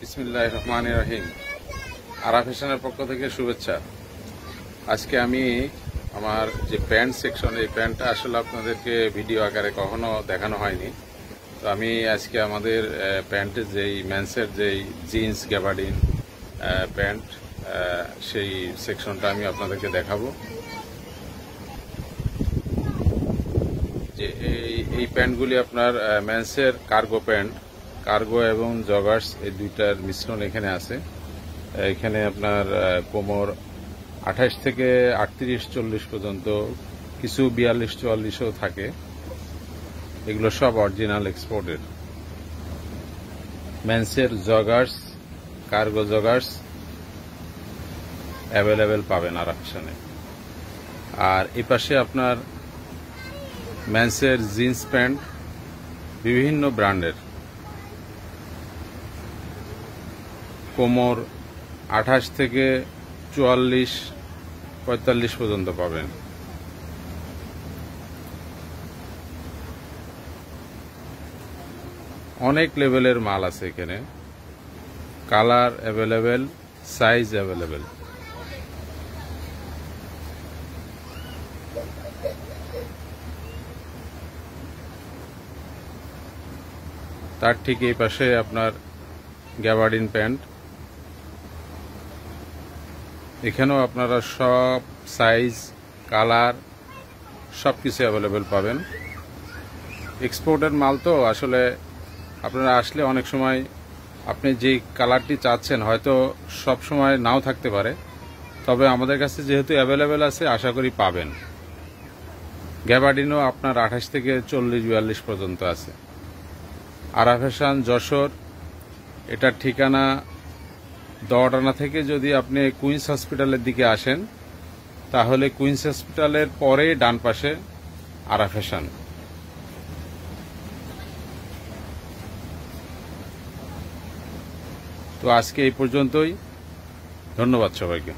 বিসমিল্লাহির রহমানির রহিম। আরা ফ্যাশনের পক্ষ থেকে শুভেচ্ছা। আজকে আমি আমার যে প্যান্ট সেকশন, এই প্যান্টটা আসলে আপনাদেরকে ভিডিও আকারে কখনো দেখানো হয়নি। তো আমি আজকে আমাদের প্যান্টের যেই মেন্সের যেই জিন্স গ্যাবার্ডিন প্যান্ট, সেই সেকশনটা আমি আপনাদেরকে দেখাবো। যে এই প্যান্টগুলি আপনার মেন্সের কার্গো প্যান্ট, কার্গো এবং জগার্স এই দুইটার মিশ্রণ এখানে আছে। এখানে আপনার কোমর 28 থেকে 38-40 পর্যন্ত, কিছু 42-44ও থাকে। এগুলো সব অরিজিনাল এক্সপোর্টের মেন্সের জগার্স, কার্গো জগার্স অ্যাভেলেবেল পাবেন আরা ফ্যাশনে। আর এই পাশে আপনার মেন্সের জিন্স প্যান্ট বিভিন্ন ব্র্যান্ডের, কোমর 28 থেকে 44-45 পর্যন্ত পাবেন। অনেক লেভেলের মাল আছে এখানে, কালার অ্যাভেলেবেল, সাইজ অ্যাভেলেবেল। তার ঠিক এই পাশে আপনার গ্যাবার্ডিন প্যান্ট, এখানেও আপনারা সব সাইজ, কালার সবকিছু অ্যাভেলেবেল পাবেন। এক্সপোর্টের মাল তো আসলে আপনারা আসলে অনেক সময় আপনি যেই কালারটি চাচ্ছেন হয়তো সব সময় নাও থাকতে পারে, তবে আমাদের কাছে যেহেতু অ্যাভেলেবেল আছে আশা করি পাবেন। গ্যাবার্ডিনও আপনার 28 থেকে 40-42 পর্যন্ত আছে। আরা ফ্যাশন যশোর, এটার ঠিকানা দোয়াটানা থেকে যদি আপনি কুইন্স হসপিটালের দিকে আসেন তাহলে কুইন্স হসপিটালের পরে ডান পাশে আরা ফ্যাশন। তো আজকে এই পর্যন্তই, ধন্যবাদ সবাইকে।